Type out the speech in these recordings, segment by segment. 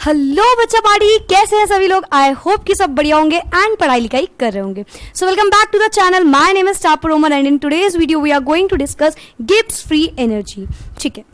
Hello बच्चा party, कैसे हैं सभी लोग। आई होप कि सब बढ़िया होंगे एंड पढ़ाई लिखाई कर रहे होंगे। So welcome back to the channel. My name is topper Roman and in today's video we are going to discuss Gibbs free energy. ठीक है,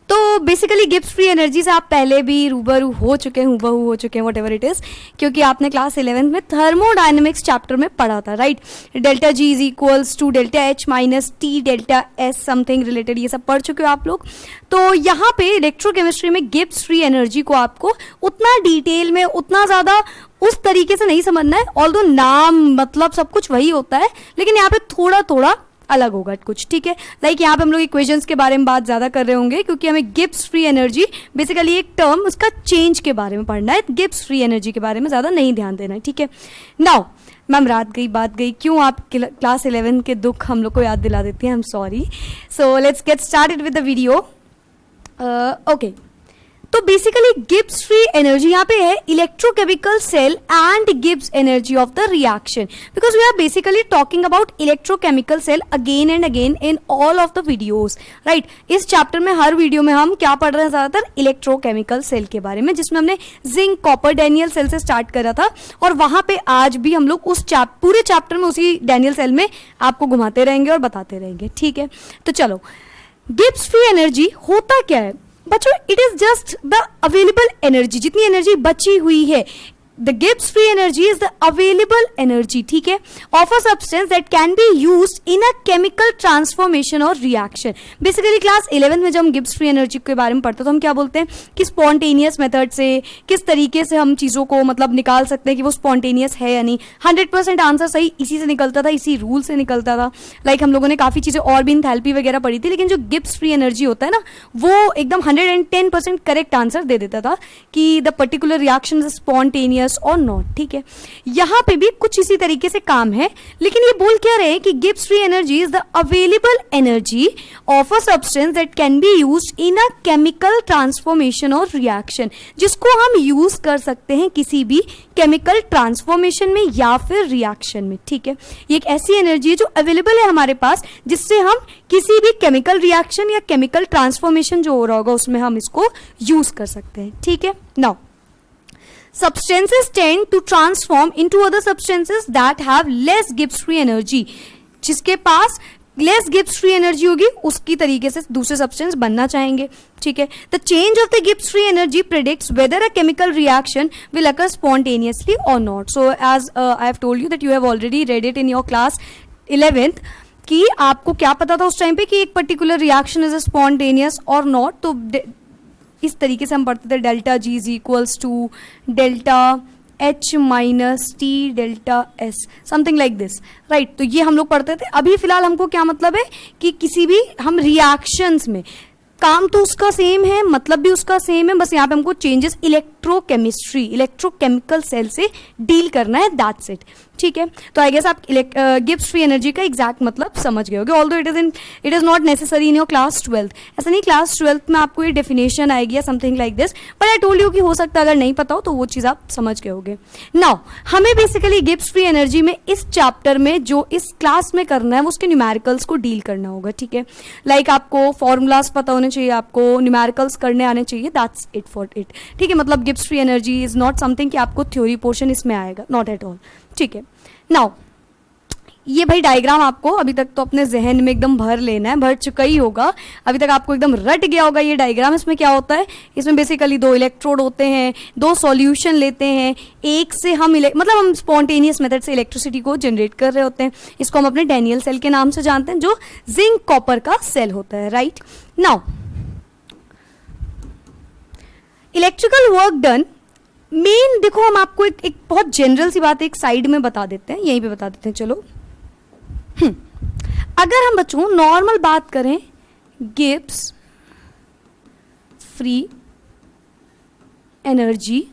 तो बेसिकली गिब्स फ्री एनर्जी से आप पहले भी रूबरू हो चुके हैं, हूबहू हो चुके हैं, वट एवर इट इज, क्योंकि आपने क्लास 11th में थर्मोडायनेमिक्स चैप्टर में पढ़ा था, right. Delta G is equals to delta H minus T delta S something related, ये सब पढ़ चुके हो आप लोग। तो यहाँ पे इलेक्ट्रोकेमिस्ट्री में गिब्स फ्री एनर्जी को आपको उतना डिटेल में, उतना ज़्यादा उस तरीके से नहीं समझना है। ऑल्दो नाम मतलब सब कुछ वही होता है, लेकिन यहाँ पे थोड़ा थोड़ा अलग होगा कुछ। ठीक है, लाइक यहाँ पे हम लोग इक्वेशंस के बारे में बात ज़्यादा कर रहे होंगे, क्योंकि हमें गिब्स फ्री एनर्जी बेसिकली एक टर्म, उसका चेंज के बारे में पढ़ना है। गिब्स फ्री एनर्जी के बारे में ज़्यादा नहीं ध्यान देना है। ठीक है, नाउ मैम रात गई बात गई, क्यों आप क्लास 11 के दुख हम लोग को याद दिला देती हैं। I am sorry. So let's get started with the video. Okay, तो बेसिकली गिब्स फ्री एनर्जी यहाँ पे है electrochemical cell and Gibbs energy of the reaction, because we are basically talking about electrochemical cell again and again in all of the videos, right. इस chapter में हर video में हम क्या पढ़ रहे हैं, ज्यादातर इलेक्ट्रोकेमिकल सेल के बारे में, जिसमें हमने जिंक कॉपर डैनियल सेल से स्टार्ट करा था, और वहां पे आज भी हम लोग उस पूरे चैप्टर में उसी डैनियल सेल में आपको घुमाते रहेंगे और बताते रहेंगे। ठीक है, तो चलो, गिब्स फ्री एनर्जी होता क्या है बच्चों, it is just the available energy, जितनी एनर्जी बची हुई है। The Gibbs free energy is the available energy, ठीक है, of a substance that can be used in a chemical transformation और रिएक्शन। बेसिकली क्लास 11 में जब हम गिब्स फ्री एनर्जी के बारे में पढ़ते हैं तो हम क्या बोलते हैं कि स्पॉन्टेनियस मेथड से किस तरीके से हम चीज़ों को मतलब निकाल सकते हैं कि वो स्पॉन्टेनियस है या नहीं। 100% आंसर सही इसी से निकलता था, इसी रूल से निकलता था। लाइक हम लोगों ने काफ़ी चीज़ें और भी एंथैल्पी वगैरह पढ़ी थी, लेकिन जो गिब्स फ्री एनर्जी होता है ना, वो एकदम 110% करेक्ट आंसर दे देता था कि the particular reaction is spontaneous और नॉट। ठीक है, यहां पे भी कुछ इसी तरीके से काम है, लेकिन ये बोल क्या रहे हैं कि Gibbs free energy is the available energy of a substance that can be used in a chemical transformation और रिएक्शन, जिसको हम यूज कर सकते हैं किसी भी केमिकल ट्रांसफॉर्मेशन में या फिर रिएक्शन में। ठीक है, ये एक ऐसी एनर्जी है जो अवेलेबल है हमारे पास, जिससे हम किसी भी केमिकल रिएक्शन या केमिकल ट्रांसफॉर्मेशन जो हो रहा होगा उसमें हम इसको यूज कर सकते हैं। ठीक है, now substances tend to transform into other substances that have less Gibbs free energy। जिसके पास less Gibbs free energy होगी उसकी तरीके से दूसरे substance बनना चाहेंगे। ठीक है, the change of the Gibbs free energy predicts whether a chemical reaction will occur spontaneously or not। So as I have told you that you have already read it in your class 11th कि आपको क्या पता था उस time पे कि एक particular reaction is spontaneous और नॉट। तो इस तरीके से हम पढ़ते थे delta G is equals to delta H minus T delta S, something like this, right. तो ये हम लोग पढ़ते थे। अभी फिलहाल हमको क्या मतलब है कि किसी भी हम रिएक्शंस में काम तो उसका सेम है, मतलब भी उसका सेम है, बस यहाँ पे हमको चेंजेस इलेक्ट्रोकेमिस्ट्री, इलेक्ट्रोकेमिकल सेल से डील करना है, दैट्स इट। ठीक है, तो आई गेस आप गिब्स फ्री एनर्जी का एग्जैक्ट मतलब समझ गए होगे। Although it is not necessary in your class 12। ऐसा नहीं क्लास 12 में आपको ये डेफिनेशन आएगी या something like this, but I told you कि हो सकता है अगर नहीं पता हो तो वो चीज़ आप समझ गए होगे। नाउ हमें बेसिकली गिब्स फ्री एनर्जी में इस चैप्टर में जो इस क्लास में करना है वो उसके न्यूमेरिकल्स को डील करना होगा। ठीक है, लाइक आपको फॉर्मूलाज पता होने चाहिए, आपको न्यूमेरिकल्स करने आने चाहिए, दैट्स इट फॉर इट। ठीक है, मतलब Gibbs free energy is not something कि आपको थ्योरी पोर्शन इसमें आएगा, नॉट एट ऑल। ठीक है, नाउ ये भाई डायग्राम आपको अभी तक तो अपने जहन में एकदम भर लेना है, भर चुका ही होगा, अभी तक आपको एकदम रट गया होगा ये डायग्राम। इसमें क्या होता है, इसमें बेसिकली 2 इलेक्ट्रोड होते हैं, 2 सॉल्यूशन लेते हैं, एक से हम मतलब हम स्पॉन्टेनियस मेथड से इलेक्ट्रिसिटी को जनरेट कर रहे होते हैं। इसको हम अपने डैनियल सेल के नाम से जानते हैं, जो जिंक कॉपर का सेल होता है, right. Now electrical work done main, देखो हम आपको एक बहुत जनरल सी बात एक साइड में बता देते हैं, यहीं पे बता देते हैं। चलो, अगर हम बच्चों नॉर्मल बात करें गिब्स फ्री एनर्जी,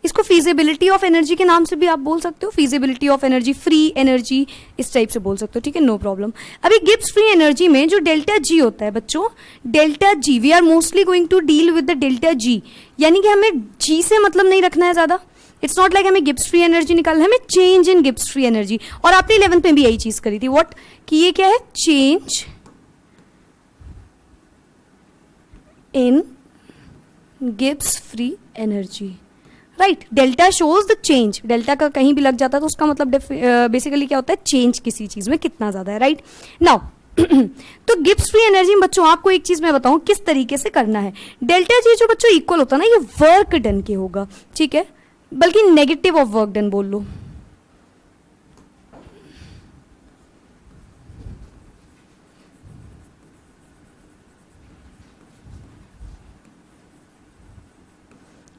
इसको फीजिबिलिटी ऑफ एनर्जी के नाम से भी आप बोल सकते हो, feasibility of energy, free energy, इस टाइप से बोल सकते हो। ठीक है, नो प्रॉब्लम। अभी गिब्स फ्री एनर्जी में जो डेल्टा जी होता है बच्चों, delta G, we are mostly going to deal with the delta G, यानी कि हमें जी से मतलब नहीं रखना है ज्यादा। इट्स नॉट लाइक हमें गिब्स फ्री एनर्जी निकालना है, हमें change in Gibbs free energy. और आपने 11th में भी यही चीज करी थी, व्हाट, कि ये क्या है, change in Gibbs free energy, right. Delta shows the change, delta का कहीं भी लग जाता है तो उसका मतलब बेसिकली क्या होता है, चेंज किसी चीज में कितना ज्यादा है, राइट। नाउ तो गिब्स फ्री एनर्जी में बच्चों आपको एक चीज मैं बताऊं किस तरीके से करना है। डेल्टा जी जो बच्चों इक्वल होता है ना, ये वर्क डन के होगा, ठीक है, बल्कि नेगेटिव ऑफ वर्क डन बोल लो।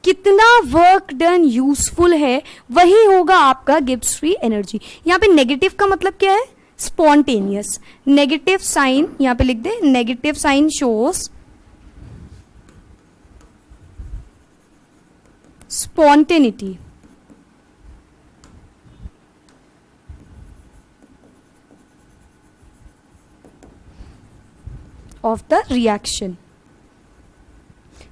कितना वर्क डन यूजफुल है वही होगा आपका गिब्स फ्री एनर्जी। यहां पे नेगेटिव का मतलब क्या है, स्पॉन्टेनियस। नेगेटिव साइन यहां पे लिख दे, negative sign shows spontaneity of the reaction,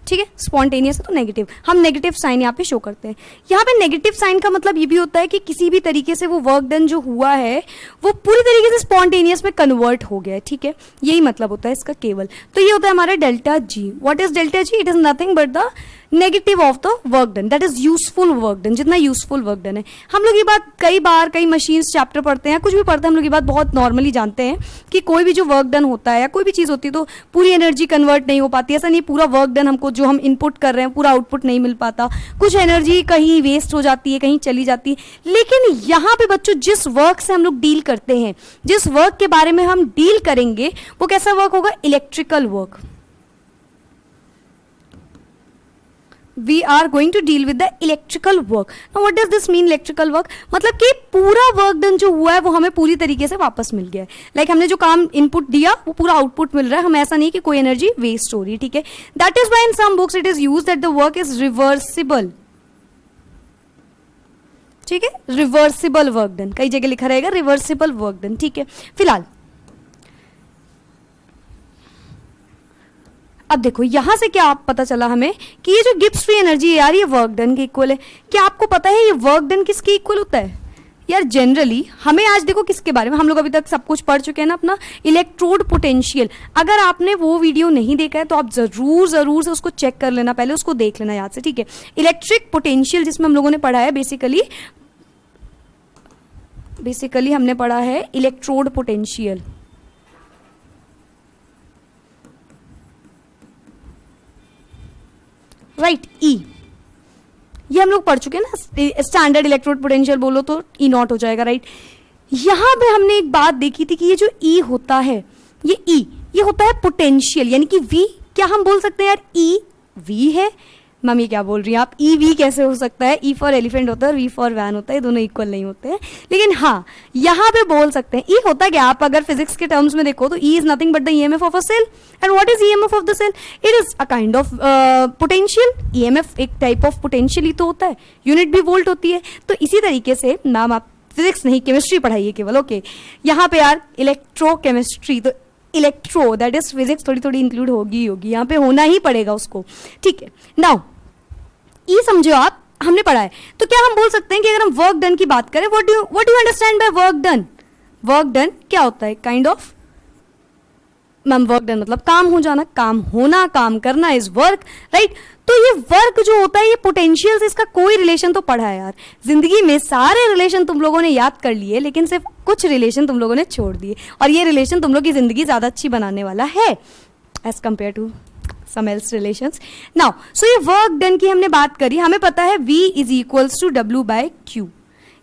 ठीक है। स्पॉन्टेनियस है तो नेगेटिव, हम नेगेटिव साइन यहाँ पे शो करते हैं। यहाँ पे नेगेटिव साइन का मतलब ये भी होता है कि किसी भी तरीके से वो वर्क डन जो हुआ है वो पूरी तरीके से स्पॉन्टेनियस में कन्वर्ट हो गया है, ठीक है, यही मतलब होता है इसका केवल। तो ये होता है हमारा delta G. What is delta ji? It is nothing but the negative of the work done, that is useful work done, जितना यूजफुल वर्क डन है। हम लोग ये बात कई बार कई मशीन्स चैप्टर पढ़ते हैं, कुछ भी पढ़ते हैं, हम लोग ये बात बहुत नॉर्मली जानते हैं कि कोई भी जो वर्क डन होता है या कोई भी चीज़ होती है तो पूरी एनर्जी कन्वर्ट नहीं हो पाती। ऐसा नहीं पूरा वर्क डन हमको जो हम इनपुट कर रहे हैं पूरा आउटपुट नहीं मिल पाता, कुछ एनर्जी कहीं वेस्ट हो जाती है, कहीं चली जाती है। लेकिन यहाँ पे बच्चों जिस वर्क से हम लोग डील करते हैं, जिस वर्क के बारे में हम डील करेंगे वो कैसा वर्क होगा? Electrical work. We are going to deal with the electrical work. Now what does this mean electrical work? मतलब कि पूरा वर्क डन जो हुआ है वो हमें पूरी तरीके से वापस मिल गया है। लाइक हमने जो काम इनपुट दिया वो पूरा आउटपुट मिल रहा है, हमें ऐसा नहीं कि कोई एनर्जी वेस्ट हो रही है, ठीक है। That is why in some books it is used that the work is reversible, ठीक है, रिवर्सिबल वर्क डन, कई जगह लिखा रहेगा रिवर्सिबल वर्क डन, ठीक है। फिलहाल अब देखो यहां से क्या पता चला हमें कि ये जो गिब्स फ्री एनर्जी है यार ये वर्क डन के इक्वल है। क्या आपको पता है ये वर्क डन किसके इक्वल होता है? यार जनरली हमें आज देखो किसके बारे में, हम लोग अभी तक सब कुछ पढ़ चुके हैं ना, अपना इलेक्ट्रोड पोटेंशियल। अगर आपने वो वीडियो नहीं देखा है तो आप जरूर जरूर से उसको चेक कर लेना, पहले उसको देख लेना याद से, ठीक है। इलेक्ट्रिक पोटेंशियल जिसमें हम लोगों ने पढ़ा है बेसिकली हमने पढ़ा है इलेक्ट्रोड पोटेंशियल, राइट, ई। ये हम लोग पढ़ चुके हैं ना, स्टैंडर्ड इलेक्ट्रोड पोटेंशियल बोलो तो ई नॉट हो जाएगा, राइट। यहां पे हमने एक बात देखी थी कि ये जो ई होता है, ये ई ये होता है पोटेंशियल, यानी कि वी। क्या हम बोल सकते हैं यार ई वी है? मम्मी क्या बोल रही है आप, ई वी कैसे हो सकता है? ई फॉर एलिफेंट होता है और वी फॉर वैन होता है, दोनों इक्वल नहीं होते हैं। लेकिन हाँ यहाँ पे बोल सकते हैं ई होता क्या, आप अगर फिजिक्स के टर्म्स में देखो तो E is nothing but the EMF of a cell. And what is EMF of the cell? It is a kind of potential. EMF एक टाइप ऑफ पोटेंशियल ही तो होता है, यूनिट भी वोल्ट होती है। तो इसी तरीके से नाम, आप फिजिक्स नहीं केमिस्ट्री पढ़ाइए केवल, ओके। यहाँ पे यार इलेक्ट्रोकेमिस्ट्री, तो इलेक्ट्रो दैट इज फिजिक्स थोड़ी थोड़ी इंक्लूड होगी यहाँ पे, होना ही पड़ेगा उसको, ठीक है। नाउ ये समझो आप, हमने पढ़ा है तो क्या हम बोल सकते हैं कि अगर हम वर्क डन की बात करें, what do you understand by work done? Work done क्या होता है? Kind of, ma'am work done मतलब काम हो जाना, काम होना, काम करना इज वर्क, राइट। तो ये वर्क जो होता है ये पोटेंशियल से इसका कोई रिलेशन तो पढ़ा है यार। जिंदगी में सारे रिलेशन तुम लोगों ने याद कर लिए, लेकिन सिर्फ कुछ रिलेशन तुम लोगों ने छोड़ दिए, और ये रिलेशन तुम लोग की जिंदगी ज्यादा अच्छी बनाने वाला है as compare to some else relations. Now, so ये वर्क डन की हमने बात करी, हमें पता है V is equals to W by Q,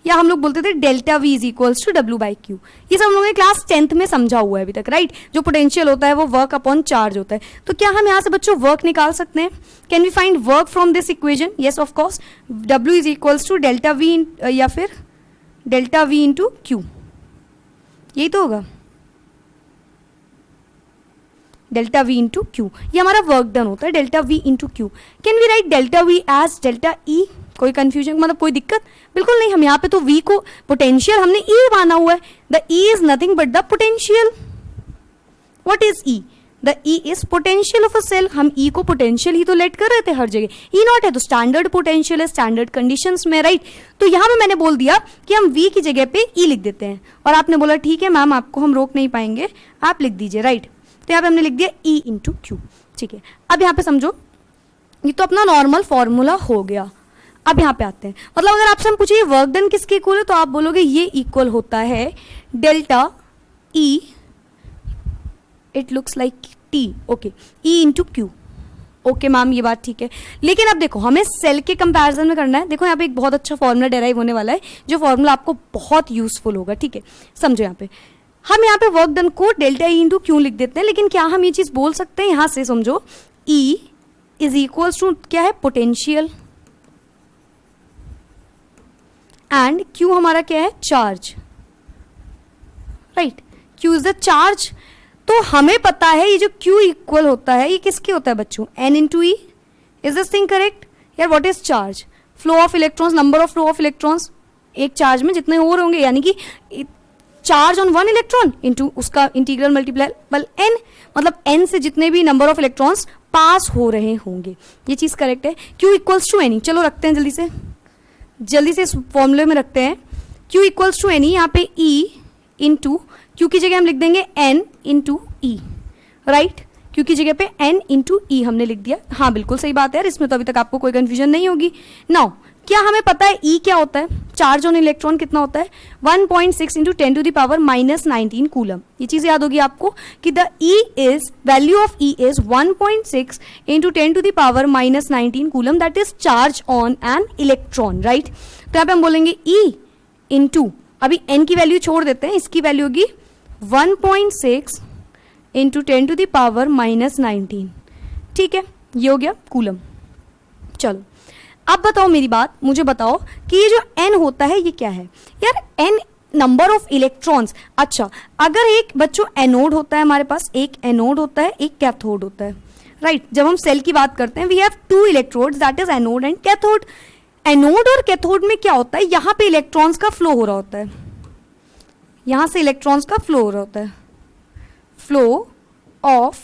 या हम लोग बोलते थे delta V is equals to W by Q। ये सब हम लोगों ने क्लास 10th में समझा हुआ है अभी तक, राइट। जो पोटेंशियल होता है वो वर्क अपॉन चार्ज होता है। तो क्या हम यहाँ से बच्चों वर्क निकाल सकते हैं? Can we find work from this equation? Yes of course. W is equals to delta V या फिर डेल्टा V इंटू Q, यही तो होगा, डेल्टा V इंटू क्यू। ये हमारा वर्क डन होता है, delta V into Q. Can we write delta V as delta E? कोई कंफ्यूजन, मतलब कोई दिक्कत? बिल्कुल नहीं। हम यहाँ पे तो V को पोटेंशियल हमने E माना हुआ है, the E is nothing but the potential. What is E? The E is potential of a cell. हम E को पोटेंशियल ही तो लेट कर रहे थे हर जगह, E नॉट है तो स्टैंडर्ड पोटेंशियल है स्टैंडर्ड कंडीशंस में, राइट। तो यहाँ पे मैंने बोल दिया कि हम V की जगह पे E लिख देते हैं, और आपने बोला ठीक है मैम आपको हम रोक नहीं पाएंगे, आप लिख दीजिए, राइट। तो यहाँ पे हमने लिख दिया E इंटू क्यू। ठीक है, अब यहाँ पे समझो, ये तो अपना नॉर्मल फॉर्मूला हो गया। अब यहाँ पे आते हैं, मतलब अगर आपसे हम पूछिए वर्क डन किसके इक्वल है, तो आप बोलोगे ये इक्वल होता है delta E, it looks like T, okay, E into Q. Okay ma'am, ये बात ठीक है, लेकिन अब देखो हमें सेल के कंपैरिजन में करना है। देखो यहाँ पे एक बहुत अच्छा फॉर्मूला डेराइव होने वाला है, जो फॉर्मूला आपको बहुत यूजफुल होगा, ठीक है। समझो यहाँ पे हम यहाँ पे वर्क डन को डेल्टा ई इंटू क्यू लिख देते हैं, लेकिन क्या हम ये चीज बोल सकते हैं यहाँ से, समझो ई इज इक्वल्स टू क्या है, पोटेंशियल, एंड क्यू हमारा क्या है, charge, right, Q is the charge. तो हमें पता है ये जो Q इक्वल होता है ये किसके होता है बच्चों, N into E. Is this thing correct यार? What is charge? Flow of electrons, number of flow of electrons, एक चार्ज में जितने और होंगे, यानी कि charge on one electron into उसका इंटीग्रल मल्टीप्लाई N, मतलब N से जितने भी नंबर ऑफ इलेक्ट्रॉन्स पास हो रहे होंगे, ये चीज करेक्ट है। Q इक्वल्स टू एनी, चलो रखते हैं जल्दी से इस फॉर्मूले में रखते हैं। Q इक्वल्स टू एनी, यहाँ पे E इंटू Q की जगह हम लिख देंगे N इंटू ई, राइट, Q की जगह पे N इंटू ई हमने लिख दिया। हाँ बिल्कुल सही बात है यार, इसमें तो अभी तक आपको कोई कंफ्यूजन नहीं होगी। नाउ क्या हमें पता है E क्या होता है, चार्ज ऑन इलेक्ट्रॉन कितना होता है, 1.6 into 10 to the power -19 coulomb. ये चीज याद होगी आपको कि the value of E is 1.6 into 10 to the power -19 coulomb, that is charge on an electron, right. तो यहाँ पे हम बोलेंगे E इंटू, अभी N की वैल्यू छोड़ देते हैं, इसकी वैल्यू होगी 1.6 इंटू 10 टू द पावर -19, ठीक है, ये हो गया कूलम। चलो अब बताओ मेरी बात, मुझे बताओ कि ये जो N होता है ये क्या है यार, N नंबर ऑफ इलेक्ट्रॉन्स। अच्छा, अगर एक बच्चों एनोड होता है हमारे पास, एक एनोड होता है, एक कैथोड होता है, राइट। जब हम सेल की बात करते हैं, we have 2 electrodes, that is anode and cathode. Anode और कैथोड में क्या होता है, यहाँ पे इलेक्ट्रॉन्स का फ्लो हो रहा होता है, यहां से इलेक्ट्रॉन्स का फ्लो हो रहा होता है, फ्लो ऑफ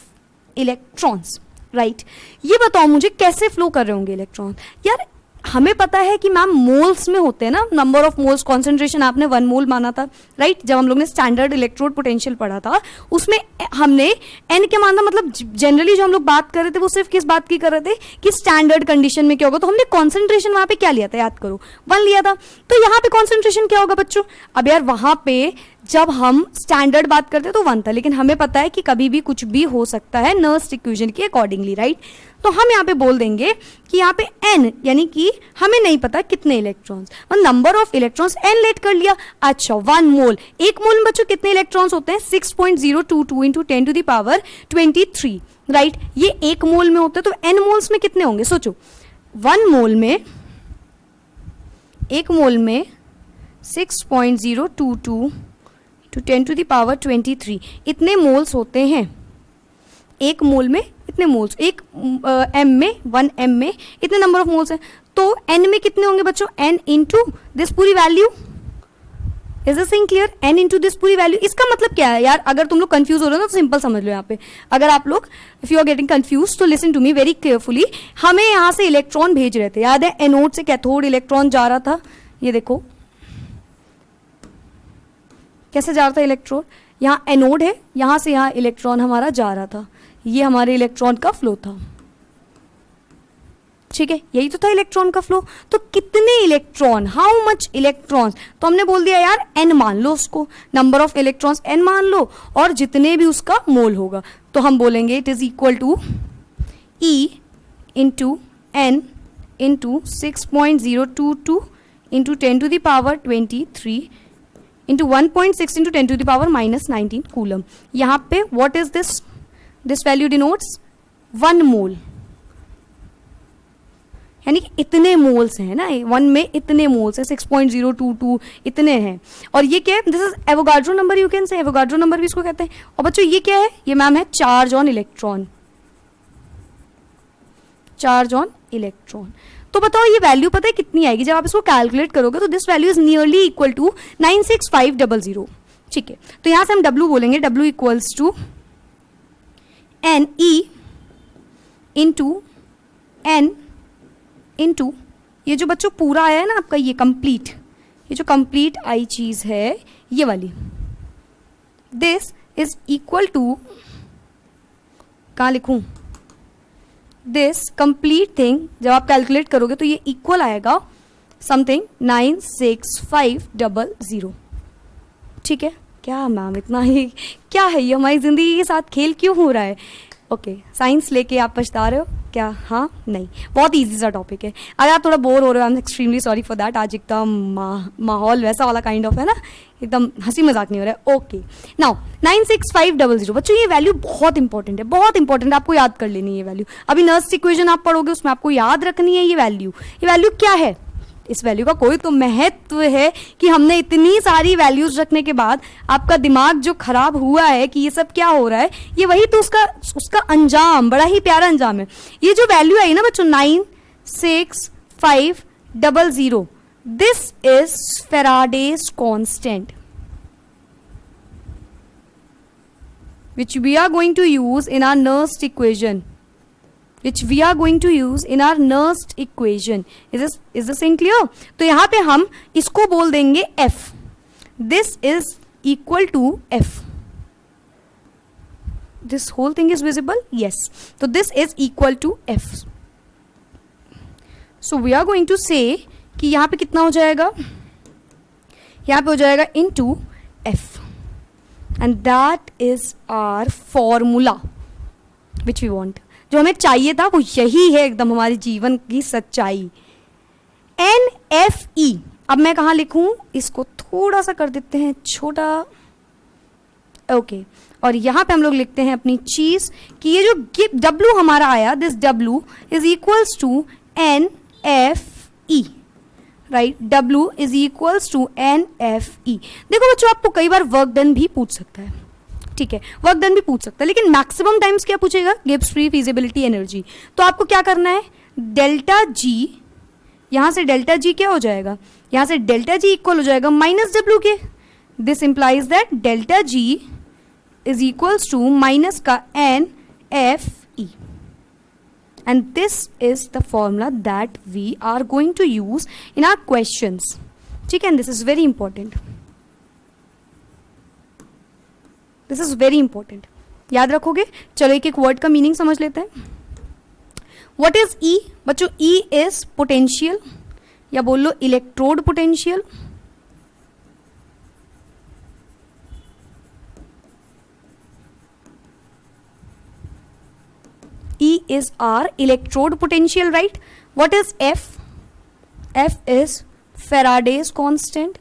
इलेक्ट्रॉन्स, राइट। ये बताओ मुझे कैसे फ्लो कर रहे होंगे इलेक्ट्रॉन यार। हमें पता है कि मैम मोल्स में होते हैं ना, नंबर ऑफ मोल्स, कॉन्सेंट्रेशन आपने 1 मोल माना था, राइट। जब हम लोग ने स्टैंडर्ड इलेक्ट्रोड पोटेंशियल पढ़ा था उसमें हमने n क्या माना, मतलब जनरली जो हम लोग बात कर रहे थे वो सिर्फ किस बात की कर रहे थे कि स्टैंडर्ड कंडीशन में क्या होगा, तो हमने कॉन्सेंट्रेशन वहां पे क्या लिया था, याद करो, 1 लिया था। तो यहाँ पे कॉन्सेंट्रेशन क्या होगा बच्चों, अब यार वहां पे जब हम स्टैंडर्ड बात करते तो 1 था, लेकिन हमें पता है कि कभी भी कुछ भी हो सकता है नर्स्ट इक्वेशन के अकॉर्डिंगली, राइट। तो हम यहाँ पे बोल देंगे कि यहाँ पे n, यानी कि हमें नहीं पता कितने electrons, number of electrons n let कर लिया। अच्छा, 1 मोल, एक मोल में बच्चों कितने इलेक्ट्रॉन्स होते हैं, 6.022 into 10 to the power 23, right. ये एक मोल में होते हैं, तो n मोल्स में कितने होंगे, सोचो 1 मोल में, एक मोल में 6.022 टू 10 टू द पावर 23 इतने मोल्स होते हैं। एक मोल में इतने मोल्स, एक m में, 1 m में इतने नंबर ऑफ मोल्स हैं, तो n में कितने होंगे बच्चों, n इंटू दिस पूरी value. Is this thing clear, n into this पूरी वैल्यू। इसका मतलब क्या है यार, अगर तुम लोग कंफ्यूज हो रहे हो ना तो सिंपल समझ लो। यहाँ पे अगर आप लोग if you are getting confuse तो listen to me very carefully. हमें यहाँ से इलेक्ट्रॉन भेज रहे थे, याद है, एनोड से कैथोड इलेक्ट्रॉन जा रहा था, ये देखो कैसे जा रहा था इलेक्ट्रॉन, यहाँ एनोड है, यहाँ से यहाँ इलेक्ट्रॉन हमारा जा रहा था, ये हमारे इलेक्ट्रॉन का फ्लो था, ठीक है, यही तो था इलेक्ट्रॉन का फ्लो। तो कितने इलेक्ट्रॉन, हाउ मच इलेक्ट्रॉन्स, तो हमने बोल दिया यार n मान लो उसको, नंबर ऑफ इलेक्ट्रॉन्स n मान लो, और जितने भी उसका मोल होगा, तो हम बोलेंगे it is equal to E into n into 6.022 into 10 to the power 23 into 1.6 into 10 to the power -19 coulomb. यहाँ पे what is this, this value denotes 1 mole, यानी कि इतने मोल्स हैं ना, 1 में इतने मोल्स हैं, 6.022 इतने हैं। और ये क्या है, this is Avogadro number, you can say Avogadro number भी इसको कहते हैं। और बच्चों ये क्या है, ये मैम है charge on electron, charge on electron. तो बताओ ये वैल्यू पता है कितनी आएगी जब आप इसको कैलकुलेट करोगे, तो this value is nearly equal to 96500, ठीक है। तो यहां से हम W बोलेंगे, W equals to N E into N into ये जो बच्चों पूरा आया है ना आपका, ये कंप्लीट, ये जो कंप्लीट आई चीज है ये वाली, दिस इज इक्वल टू, कहाँ लिखूं, दिस कंप्लीट थिंग जब आप कैलकुलेट करोगे तो ये इक्वल आएगा समथिंग 96500. ठीक है. क्या मैम इतना ही क्या है, ये हमारी ज़िंदगी के साथ खेल क्यों हो रहा है? ओके, साइंस लेके आप पछता रहे हो क्या? हाँ नहीं, बहुत इजी सा टॉपिक है. अगर आप थोड़ा बोर हो रहे हो, I am extremely sorry for that. आज एकदम माहौल वैसा वाला काइंड ऑफ है ना, एकदम हंसी मजाक नहीं हो रहा है. Okay, now 96500. बच्चों ये वैल्यू बहुत इंपॉर्टेंट है, बहुत इंपॉर्टेंट है, आपको याद कर लेनी है ये वैल्यू. अभी नर्स इक्वेशन आप पढ़ोगे उसमें आपको याद रखनी है ये वैल्यू. ये वैल्यू क्या है? इस वैल्यू का कोई तो महत्व है कि हमने इतनी सारी वैल्यूज रखने के बाद आपका दिमाग जो खराब हुआ है कि ये सब क्या हो रहा है, ये वही तो उसका अंजाम, बड़ा ही प्यारा अंजाम है. ये जो वैल्यू आई ना बच्चों 96500, this is Faraday's constant which we are going to use in our Nernst equation. Is this thing clear? तो यहाँ पे हम इसको बोल देंगे F. This is equal to F. This whole thing is visible? Yes. So this is equal to F. So we are going to say कि यहाँ पे कितना हो जाएगा? यहाँ पे हो जाएगा into F. And that is our formula which we want. जो हमें चाहिए था वो यही है, एकदम हमारे जीवन की सच्चाई. NFE. अब मैं कहाँ लिखूं? इसको थोड़ा सा कर देते हैं छोटा. ओके, और यहाँ पे हम लोग लिखते हैं अपनी चीज कि ये जो W हमारा आया, this W is equals to NFE. Right, W is equals to NFE. देखो बच्चों, आपको कई बार वर्क डन भी पूछ सकता है. ठीक है, वर्क डन भी पूछ सकता है, लेकिन मैक्सिमम टाइम्स क्या पूछेगा? Gibbs free feasibility energy. तो आपको क्या करना है? डेल्टा जी, यहां से डेल्टा जी क्या हो जाएगा? यहां से डेल्टा जी इक्वल हो जाएगा माइनस डब्ल्यू के. This implies that delta G is equals to minus का NFE. And this is the formula that we are going to use in our questions. ठीक है, and this is very important. This is very important, याद रखोगे. चलो एक एक word का meaning समझ लेते हैं. What is E? बच्चों ई इज पोटेंशियल, या बोल लो electrode potential. E is our electrode potential, right? What is F? F is Faraday's constant.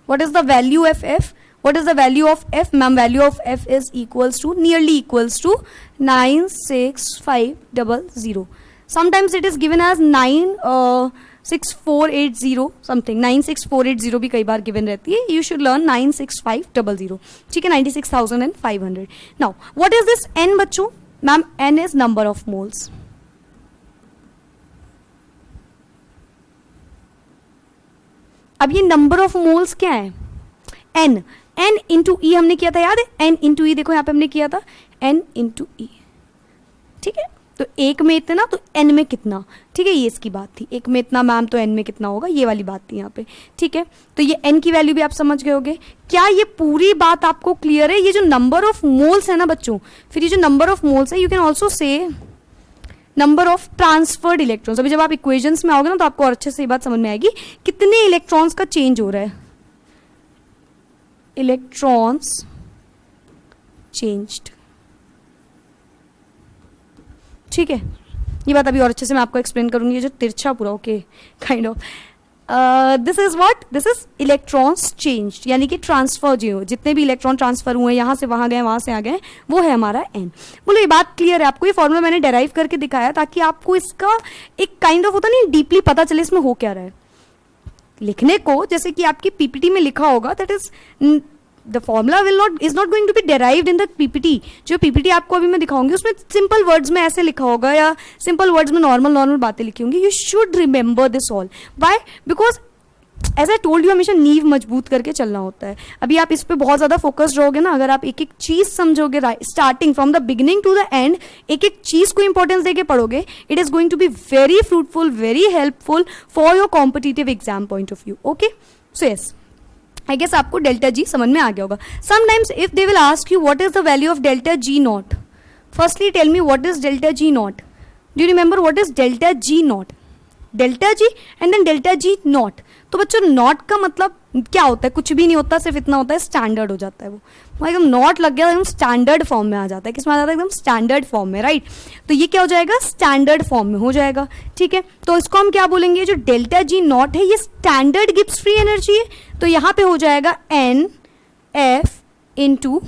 What is the value of F? What is the value of F? Ma'am, value of F is equals to, nearly equals to 96500. Sometimes it is given as 96480 something. 96480 भी कई बार given रहती है. You should learn 96500. ठीक है, 96,500. Now, what is this N बच्चों? Ma'am, N is number of moles. अब ये number of moles क्या है? N. N इंटू ई हमने किया था, याद है? N इंटू ई, देखो यहाँ पे हमने किया था N इंटू ई. ठीक है, तो एक में इतना तो N में कितना. ठीक है, ये इसकी बात थी. एक में इतना मैम तो N में कितना होगा, ये वाली बात थी यहाँ पे. ठीक है, तो ये N की वैल्यू भी आप समझ गए होगे. क्या ये पूरी बात आपको क्लियर है? ये जो नंबर ऑफ मोल्स है ना बच्चों, फिर ये जो नंबर ऑफ मोल्स है, you can also say number of transferred electrons. अभी जब आप इक्वेशंस में आओगे ना तो आपको और अच्छे से ये बात समझ में आएगी कितने इलेक्ट्रॉन्स का चेंज हो रहा है. Electrons changed. ठीक है, ये बात अभी और अच्छे से मैं आपको एक्सप्लेन करूंगी. ये जो तिरछा पूरा, okay, kind of this is what? This is electrons changed, यानी कि ट्रांसफर जो जितने भी इलेक्ट्रॉन ट्रांसफर हुए हैं, यहाँ से वहाँ गए, वहाँ से आ गए, वो है हमारा N. बोलो ये बात क्लियर है आपको? ये फॉर्मूला मैंने डेराइव करके दिखाया ताकि आपको इसका एक काइंड ऑफ होता नहीं, डीपली पता चले इसमें हो क्या रहा है. लिखने को जैसे कि आपकी पीपीटी में लिखा होगा, that is the formula is not going to be derived in the PPT. जो पीपीटी आपको अभी मैं दिखाऊंगी उसमें सिंपल वर्ड्स में ऐसे लिखा होगा या सिंपल वर्ड्स में नॉर्मल बातें लिखी होंगी. You should remember this all. Why? Because as I told you, हमेशा नींव मजबूत करके चलना होता है. अभी आप इस पे बहुत ज्यादा फोकस्ड रहोगे ना, अगर आप एक एक चीज समझोगे starting from the beginning to the end, एक एक चीज को इंपॉर्टेंस देके पढ़ोगे, it is going to be very fruitful, very helpful for your competitive exam point of view. Okay, so yes, I guess आपको डेल्टा जी समझ में आ गया होगा. Sometimes if they will ask you what is the value of delta G naught, firstly tell me what is delta G naught. Do you remember what is delta G naught? Delta G and then delta G naught. तो बच्चों not का मतलब क्या होता है? कुछ भी नहीं होता, सिर्फ इतना होता है, स्टैंडर्ड हो जाता है वो एकदम नॉट लग गया एकदम स्टैंडर्ड फॉर्म में आ जाता है. किसमें आ जाता है? एकदम स्टैंडर्ड फॉर्म में, राइट. तो ये क्या हो जाएगा? स्टैंडर्ड फॉर्म में हो जाएगा. ठीक है, तो इसको हम क्या बोलेंगे? जो डेल्टा जी नॉट है ये स्टैंडर्ड गिब्स फ्री एनर्जी है. तो यहाँ पे हो जाएगा N F into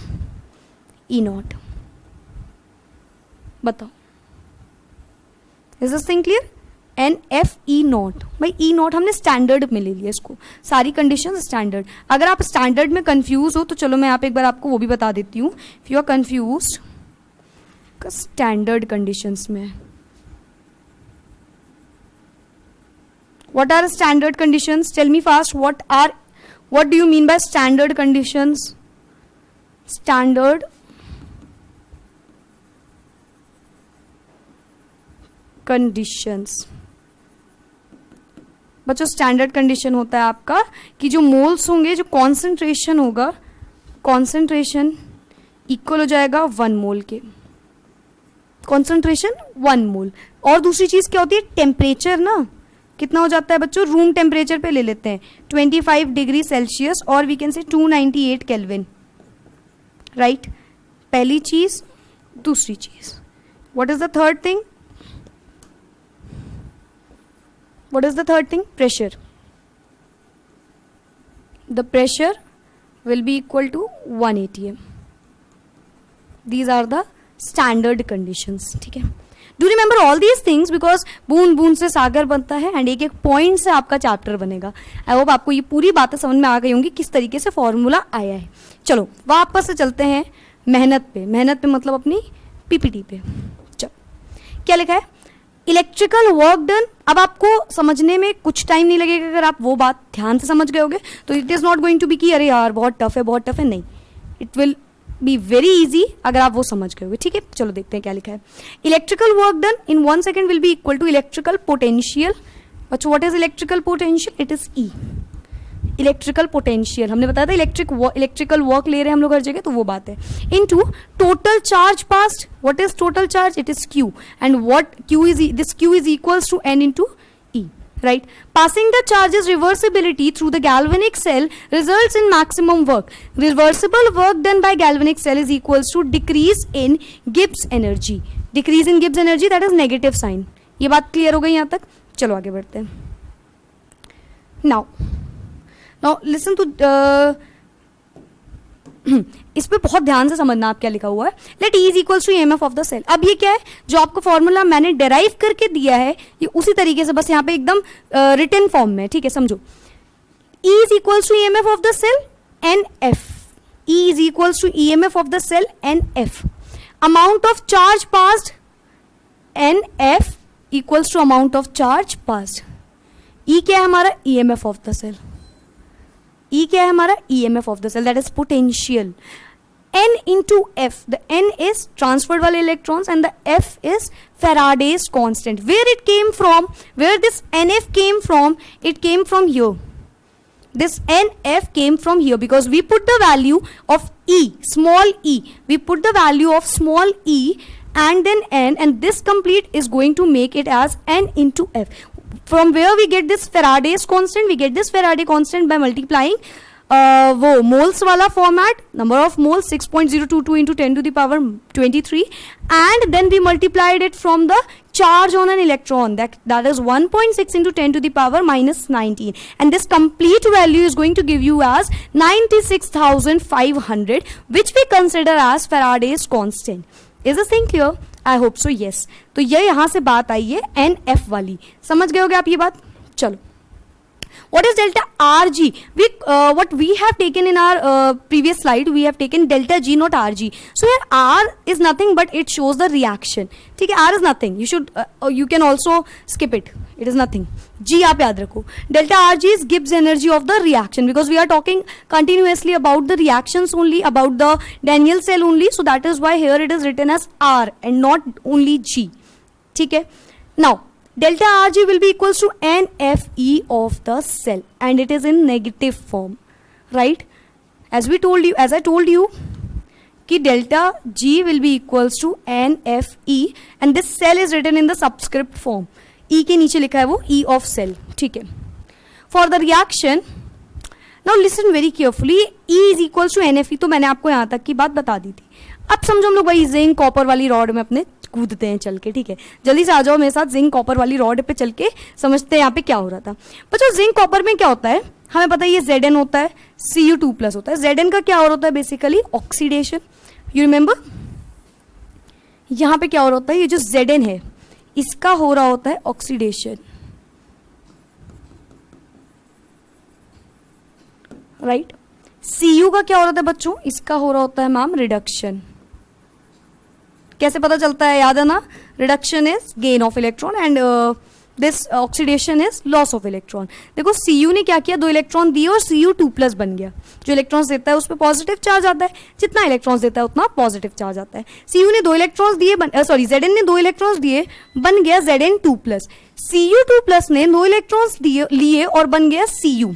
E naught. बताओ, is this thing clear? N F E naught. भाई ई नॉट हमने स्टैंडर्ड में ले लिया इसको, सारी कंडीशन स्टैंडर्ड. अगर आप स्टैंडर्ड में कंफ्यूज हो तो चलो मैं यहाँ पे एक बार आपको वो भी बता देती हूँ. If you are confuse standard conditions में, what are standard conditions? Tell me fast, what do you mean by standard conditions? Standard conditions. बच्चों स्टैंडर्ड कंडीशन होता है आपका कि जो मोल्स होंगे, जो कॉन्सेंट्रेशन होगा, कॉन्सेंट्रेशन इक्वल हो जाएगा 1 मोल के. कॉन्सेंट्रेशन 1 मोल. और दूसरी चीज क्या होती है? टेम्परेचर ना कितना हो जाता है बच्चों? रूम टेम्परेचर पे ले लेते हैं 25 डिग्री सेल्सियस और we can say 298 kelvin, right. पहली चीज. दूसरी चीज, what is the third thing? What is the third thing? Pressure. The pressure will be equal to 1 atm. These are the standard conditions. ठीक है. Do remember all these things because बूंद बूंद से सागर बनता है एंड एक एक पॉइंट से आपका चैप्टर बनेगा. आई होप आपको ये पूरी बातें समझ में आ गई होंगी किस तरीके से फॉर्मूला आया है. चलो वापस से चलते हैं मेहनत पे. मेहनत पे मतलब अपनी पीपीटी पे. चलो क्या लिखा है? Electrical work done. अब आपको समझने में कुछ टाइम नहीं लगेगा अगर आप वो बात ध्यान से समझ गए होगे. तो it is not going to be कि अरे यार बहुत टफ है बहुत टफ है, नहीं. It will be very easy अगर आप वो समझ गए होगे. ठीक है, चलो देखते हैं क्या लिखा है. Electrical work done in 1 second will be equal to electrical potential. बच्चों what is electrical potential? It is E. Electrical potential हमने बताया था इलेक्ट्रिकल वर्क ले रहे हैं हम लोग हर जगह, तो वो बात है. Into total charge passed. What is total charge? It is Q. And what Q is? This Q is equals to N into E, right? Passing the charge's reversibility through the galvanic cell results in maximum work. Reversible work done by galvanic cell is equals to decrease in Gibbs energy. Decrease in Gibbs energy, that is negative sign. ये बात clear हो गई यहाँ तक? चलो आगे बढ़ते हैं. Now listen to इस पे बहुत ध्यान से समझना आप क्या लिखा हुआ है. Let E is equals to EMF of the cell. अब ये क्या है? जो आपको फॉर्मूला मैंने डेराइव करके दिया है ये उसी तरीके से बस यहाँ पे एकदम रिटन फॉर्म में. ठीक है, समझो. E is equals to EMF of the cell NF. E is equals to EMF of the cell NF. Amount of charge passed NF equals to amount of charge passed. E क्या है हमारा? EMF of the सेल. E क्या है हमारा? EMF of the cell, that is potential. N into F. The N is transferred वाले electrons and the F is Faraday's constant. Where it came from? Where this NF came from? It came from here. This NF came from here because we put the value of E, small e. We put the value of small e and then N, and this complete is going to make it as N into F. From where we get this Faraday's constant? We get this Faraday constant by multiplying वो moles वाला format, number of moles 6.022 into 10 to the power 23, and then we multiplied it from the charge on an electron, that is 1.6 into 10 to the power minus 19, and this complete value is going to give you as 96,500, which we consider as Faraday's constant. Is this thing clear? I hope so yes. तो ये यहाँ से बात आई है NF वाली. समझ गए होगे आप ये बात? चलो. What is delta RG? What we have taken in our previous slide, we have taken delta G not RG. So here R is nothing but it shows the reaction. ठीक है, R is nothing. You can also skip it. It is nothing. G आप याद रखो. Delta RG is Gibbs energy of the reaction because we are talking continuously about the reactions only, about the Daniell cell only. So that is why here it is written as R and not only G. ठीक है. Now delta RG will be equals to NFE of the cell and it is in negative form. right? As I told you कि delta G will be equals to NFE and this cell is written in the subscript form. E के नीचे लिखा है वो E of cell, ठीक है. For the reaction, now listen very carefully. E is equals to NFE, तो मैंने आपको यहाँ तक की बात बता दी थी. अब समझो हम लोग भाई जिंक कॉपर वाली रॉड में अपने कूदते हैं चल के, ठीक है. जल्दी से आ जाओ मेरे साथ, जिंक कॉपर वाली रॉड पे चल के समझते हैं यहाँ पे क्या हो रहा था. बच्चों जिंक कॉपर में क्या होता है, हमें पता है ये Zn होता है, Cu2+ होता है. Zn का क्या हो रहा होता है बेसिकली ऑक्सीडेशन. यू रिमेंबर यहाँ पे क्या हो रहा होता है, ये जो Zn है इसका हो रहा होता है ऑक्सीडेशन, राइट. Cu का क्या हो रहा होता है बच्चों, इसका हो रहा होता है मैम रिडक्शन. कैसे पता चलता है, याद है ना, reduction is gain of electron and this oxidation is loss of electron. देखो Cu ने क्या किया, 2 इलेक्ट्रॉन दिए और Cu2+ बन गया. जो इलेक्ट्रॉन्स देता है उस पर पॉजिटिव चार्ज आता है, जितना इलेक्ट्रॉन्स देता है उतना पॉजिटिव चार्ज आता है. Cu ने 2 इलेक्ट्रॉन्स दिए, Zn ने 2 इलेक्ट्रॉन्स दिए, बन गया Zn2+. Cu2+ ने 2 इलेक्ट्रॉन्स लिए और बन गया Cu.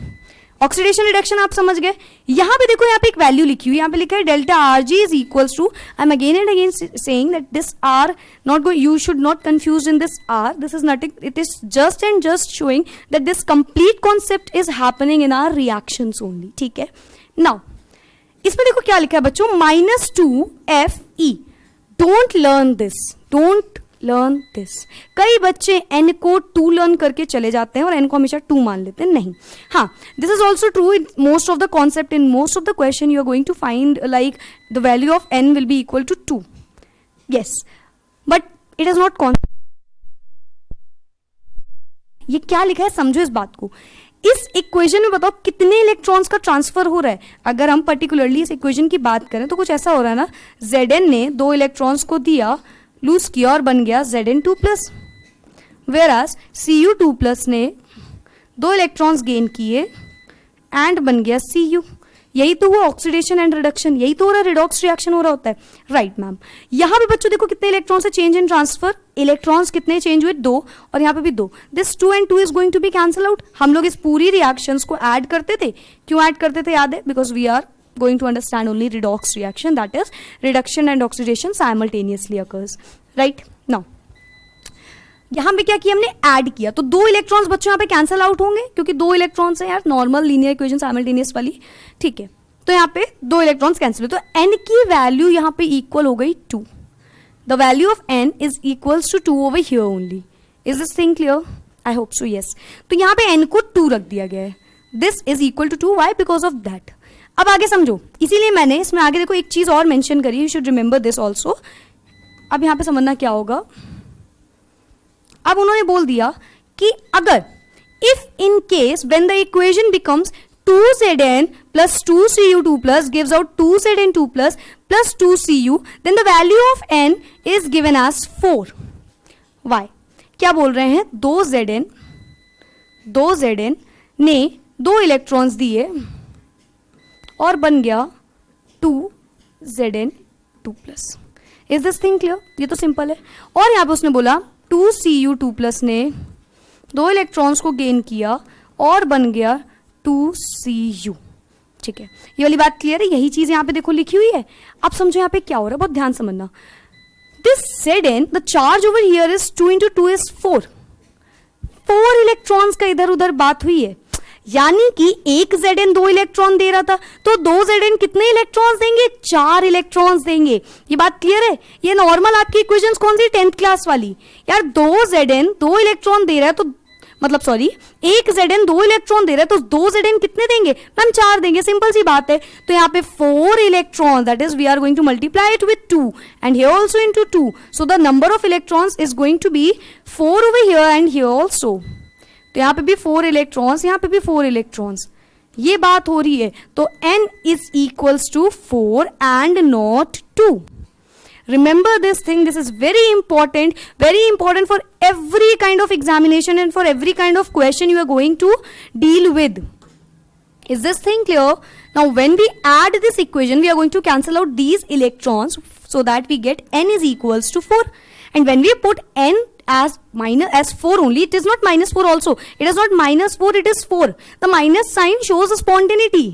ऑक्सीडेशन रिडक्शन आप समझ गए. यहाँ पे देखो, यहाँ पे एक वैल्यू लिखी हुई, यहाँ पे लिखा है delta Rg is equals to, I am again and again saying that this are not going, you should not confuse in this are, this is nothing, it is just and just showing that this complete concept is happening in our reactions only, ठीक है. Now इसमें देखो क्या लिखा है बच्चों, -2Fe. Don't learn this. कई बच्चे n को 2 लर्न करके चले जाते हैं और n को हमेशा 2 मान लेते हैं. नहीं, हाँ, this is also true in most of the concept. In most of the question you are going to find like the value of n will be equal to 2. Yes, but it is not concept. ये क्या लिखा है समझो इस बात को. इस equation में बताओ कितने इलेक्ट्रॉन्स का ट्रांसफर हो रहा है. अगर हम पर्टिकुलरली इस इक्वेशन की बात करें तो कुछ ऐसा हो रहा है ना, Zn ने 2 इलेक्ट्रॉन्स को दिया, लूज किया और बन गया Zn2+. वेराज Cu2+ ने 2 इलेक्ट्रॉन्स गेन किए एंड बन गया Cu. यही तो हुआ ऑक्सीडेशन एंड रिडक्शन, यही तो हो रहा है, रिडॉक्स रिएक्शन हो रहा होता है, राइट मैम. यहाँ पे बच्चों देखो कितने इलेक्ट्रॉन्स से चेंज इन ट्रांसफर, इलेक्ट्रॉन्स कितने चेंज हुए, 2, और यहाँ पे भी 2. This 2 and 2 is going to be cancel out. हम लोग इस पूरी रिएक्शंस को ऐड करते थे. क्यों ऐड करते थे याद है, because we are going to understand only redox reaction, that is reduction and oxidation simultaneously occurs, right. Now यहाँ पे क्या किया हमने, ऐड किया, तो 2 इलेक्ट्रॉन्स बच्चों यहाँ पे कैंसल आउट होंगे क्योंकि 2 इलेक्ट्रॉन्स है यार, नॉर्मल लीनियर इक्वेशन साइमल्टेनियस वाली, ठीक है. तो यहाँ पे 2 इलेक्ट्रॉन्स कैंसिल हुए, तो n की वैल्यू यहाँ पे इक्वल हो गई 2. The value of n is equals to 2 over here only. Is this thing clear? I hope so yes. तो यहाँ पे n को 2 रख दिया गया है. This is equal to 2. Why? Because of that. अब आगे समझो, इसीलिए मैंने इसमें आगे देखो एक चीज और मेंशन करी, you should remember this also. अब यहां पे समझना क्या होगा, अब उन्होंने बोल दिया कि अगर if in case when the equation becomes 2Zn plus 2Cu2+ gives out 2Zn2+ plus 2Cu, then the value of n is given as 4. Why? क्या बोल रहे हैं, 2Zn ने 2 इलेक्ट्रॉन्स दिए और बन गया 2Zn2+. Is this thing clear? ये तो सिंपल है. और यहाँ पे उसने बोला 2Cu2+ ने 2 इलेक्ट्रॉन्स को गेन किया और बन गया 2Cu. ठीक है, ये वाली बात क्लियर है. यही चीज यहाँ पे देखो लिखी हुई है. अब समझो यहाँ पे क्या हो रहा है, बहुत ध्यान समझना. This Zn, the charge over here is 2 × 2 is 4. 4 electrons का इधर उधर बात हुई है, यानी कि एक Zn 2 इलेक्ट्रॉन दे रहा था, तो 2 Zn कितने इलेक्ट्रॉन्स देंगे, 4 इलेक्ट्रॉन्स देंगे. ये बात क्लियर है? ये नॉर्मल आपकी इक्वेशंस कौन सी, 10th क्लास वाली. यार 2 Zn 2 इलेक्ट्रॉन दे रहा है, तो मतलब सॉरी, एक Zn 2 इलेक्ट्रॉन दे रहा है, तो 2 Zn कितने देंगे मैम, 4 देंगे. सिंपल सी बात है. तो यहाँ पे 4 electron, that is we are going to multiply it with 2 and here also into 2. So the number of electrons is going to be 4 over here and here also. तो यहाँ पे भी 4 इलेक्ट्रॉन्स, यहाँ पे भी 4 इलेक्ट्रॉन्स. ये बात हो रही है. तो n is equals to 4 and not 2. Remember this thing, this is very important for every kind of examination and for every kind of question you are going to deal with. Is this thing clear? Now when we add this equation, we are going to cancel out these electrons so that we get n is equals to 4. And when we put n as 4 only, it is not -4 also. It is not -4, it is 4. The minus sign shows a spontaneity.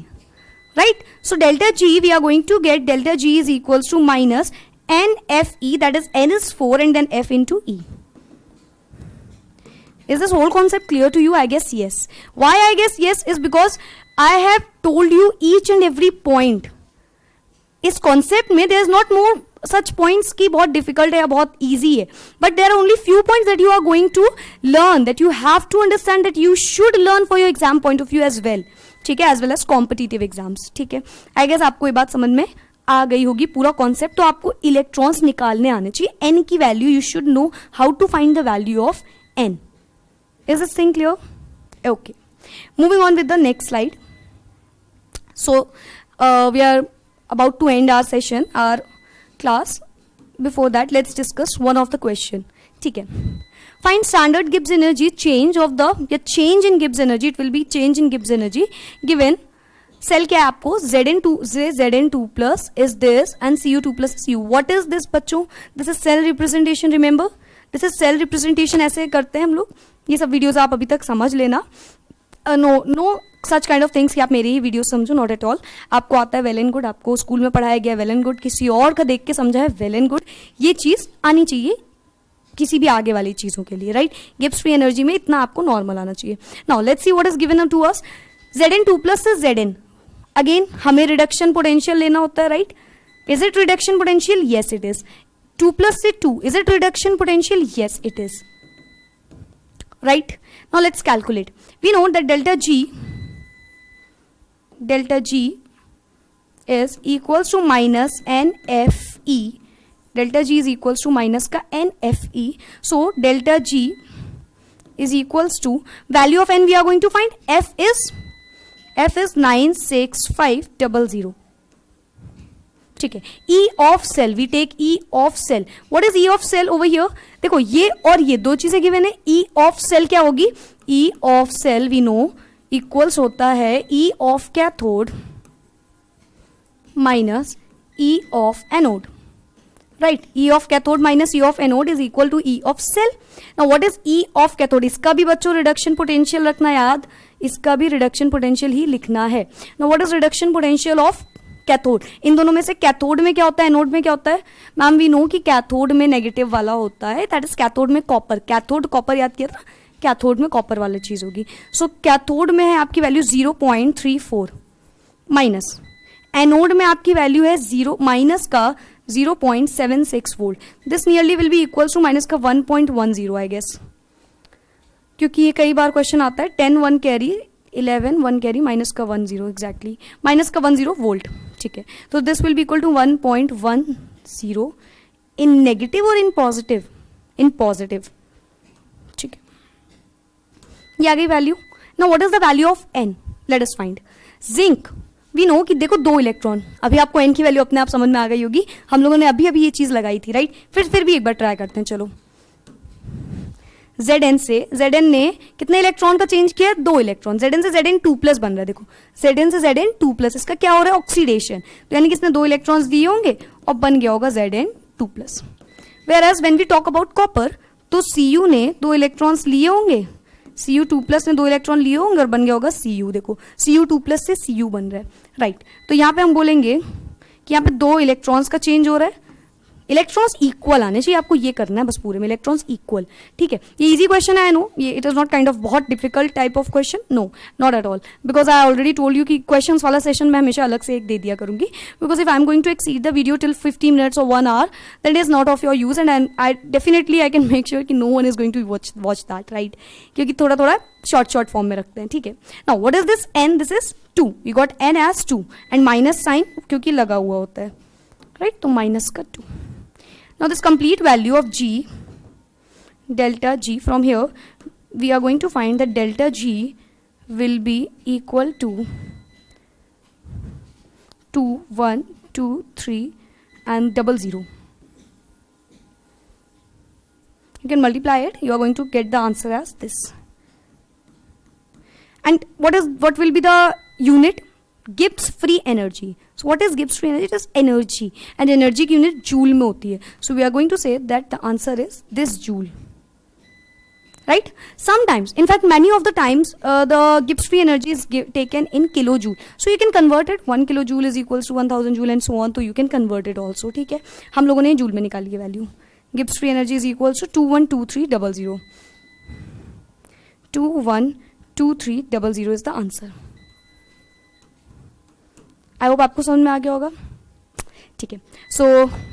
right? So delta G, we are going to get delta G is equals to minus NFE, that is N is 4 and then F into E. Is this whole concept clear to you? I guess yes. Why I guess yes is because I have told you each and every point. इस concept में there is not more such points कि बहुत difficult है या बहुत easy है, but there are only few points that you are going to learn, that you have to understand, that you should learn for your exam point of view as well. ठीक है, as well as competitive exams. ठीक है, I guess आपको ये बात समझ में आ गई होगी पूरा कॉन्सेप्ट. तो आपको इलेक्ट्रॉन्स निकालने आने चाहिए. n की value you should know how to find the value of n. Is this thing clear? Okay. Moving on with the next slide. So we are about to end our session, our class. Before that, let's discuss one of the question. ठीक है. Find standard Gibbs energy change of the change in Gibbs energy. It will be change in Gibbs energy given cell क्या है आपको Zn2 plus is this and Cu2 plus is Cu. What is this बच्चों? This is cell representation. Remember, this is cell representation. ऐसे करते हैं हम लोग. ये सब वीडियोस आप अभी तक समझ लेना. No such kind of things कि आप मेरी ही वीडियो समझो, नॉट एट ऑल. आपको आता है वेल एंड गुड, आपको स्कूल में पढ़ाया गया वेल एंड गुड, किसी और का देख के समझा है वेल एंड गुड. ये चीज़ आनी चाहिए किसी भी आगे वाली चीज़ों के लिए, राइट? गिब्स फ्री एनर्जी में इतना आपको नॉर्मल आना चाहिए. Now let's see what is given to us. Zn2 plus is Zn. Again हमें रिडक्शन पोटेंशियल लेना होता है, right? Is it reduction potential? Yes it is. 2 plus से 2, is it reduction potential? Yes it is. Right? Now let's calculate. We know that delta G is equals to minus NFE. Delta G is equals to minus का NFE. So delta G is equals to value of N we are going to find. F is 96500. ठीक है. E of cell, we take E of cell. What is E of cell over here? देखो ये और ये दो चीजें given है. E of cell क्या होगी? E of cell we know equals होता है E of cathode minus E of anode. Right? E of cathode minus E of anode is equal to E of cell. Now what is E of cathode? इसका भी बच्चों reduction potential रखना याद. इसका भी reduction potential ही लिखना है. Now what is reduction potential of cathode? इन दोनों में से कैथोड में क्या होता है, एनोड में क्या होता है? मैम वी नो कि कैथोड में नेगेटिव वाला होता है, दैट इज कैथोड में कॉपर. कैथोड कॉपर याद किया था, कैथोड में कॉपर वाली चीज होगी. सो कैथोड में है आपकी वैल्यू 0.34 माइनस, एनोड में आपकी वैल्यू है माइनस का 0.76 volt. This nearly will be equals to minus का 1.10 आई गेस, क्योंकि ये कई बार क्वेश्चन आता है. 10 1 कैरी 11 1 कैरी माइनस का 10 एग्जैक्टली माइनस का 10 वोल्ट. ठीक है, तो this will be equal to 1.10 in negative और इन पॉजिटिव. In positive. ठीक है, ये आ गई value. Now what is the value of N? Let us find. Zinc we know कि देखो 2 इलेक्ट्रॉन. अभी आपको एन की वैल्यू अपने आप समझ में आ गई होगी, हम लोगों ने अभी ये चीज लगाई थी, राइट? फिर भी एक बार ट्राई करते हैं. चलो, Zn ने कितने इलेक्ट्रॉन का चेंज किया? 2 इलेक्ट्रॉन. Zn से Zn2 प्लस बन रहा है. देखो Zn से Zn2 प्लस, इसका क्या हो रहा है? ऑक्सीडेशन. तो यानी कि इसने 2 इलेक्ट्रॉन्स दिए होंगे और बन गया होगा Zn2 plus. Whereas when we talk about copper, तो Cu ने 2 इलेक्ट्रॉन्स लिए होंगे, Cu2 प्लस ने 2 इलेक्ट्रॉन लिए होंगे और बन गया होगा Cu. देखो Cu2 प्लस से Cu बन रहा है, राइट? तो यहाँ पे हम बोलेंगे कि यहाँ पे 2 इलेक्ट्रॉन्स का चेंज हो रहा है. इलेक्ट्रॉन्स इक्वल आने चाहिए, आपको ये करना है बस पूरे में, इलेक्ट्रॉन्स इक्वल. ठीक है, ये इजी क्वेश्चन है, आई नो. ये it is not kind of बहुत difficult type of question, no not at all, because I already told you कि क्वेश्चंस वाला सेशन मैं हमेशा अलग से एक दे दिया करूंगी. Because if I am going to exceed the video till 15 minutes और 1 hour, that is not of your use and I definitely I can make sure कि no one is going to watch that, right? क्योंकि थोड़ा short form में रखते हैं. ठीक है, now what is this N? This is 2. We got N as 2 and minus sign क्योंकि लगा हुआ होता है, राइट? तो माइनस का 2. Now this complete value of G, delta G, from here we are going to find that delta G will be equal to 2 1 2 3 and 00. You can multiply it, you are going to get the answer as this. And what will be the unit? Gibbs free energy. So what is Gibbs free energy? It is energy, and energy की unit joule में होती है. So we are going to say that the answer is this joule, right? Sometimes, in fact many of the times, the Gibbs free energy is taken in kilojoule, so you can convert it. 1 kilojoule is equals to 1000 joule and so on, so you can convert it also. ठीक है, हम लोगों ने joule में निकाली है value. Gibbs free energy is equals to 212300. 212300 is the answer. I hope आपको समझ में आ गया होगा. ठीक है, सो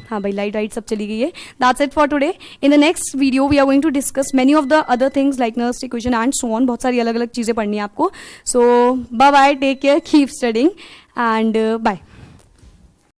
हाँ भाई, लाइट वाइट सब चली गई है. That's it for today. In the next video we are going to discuss many of the other things like Nernst equation and so on. बहुत सारी अलग अलग चीज़ें पढ़नी है आपको. So bye bye, take care, keep studying and bye.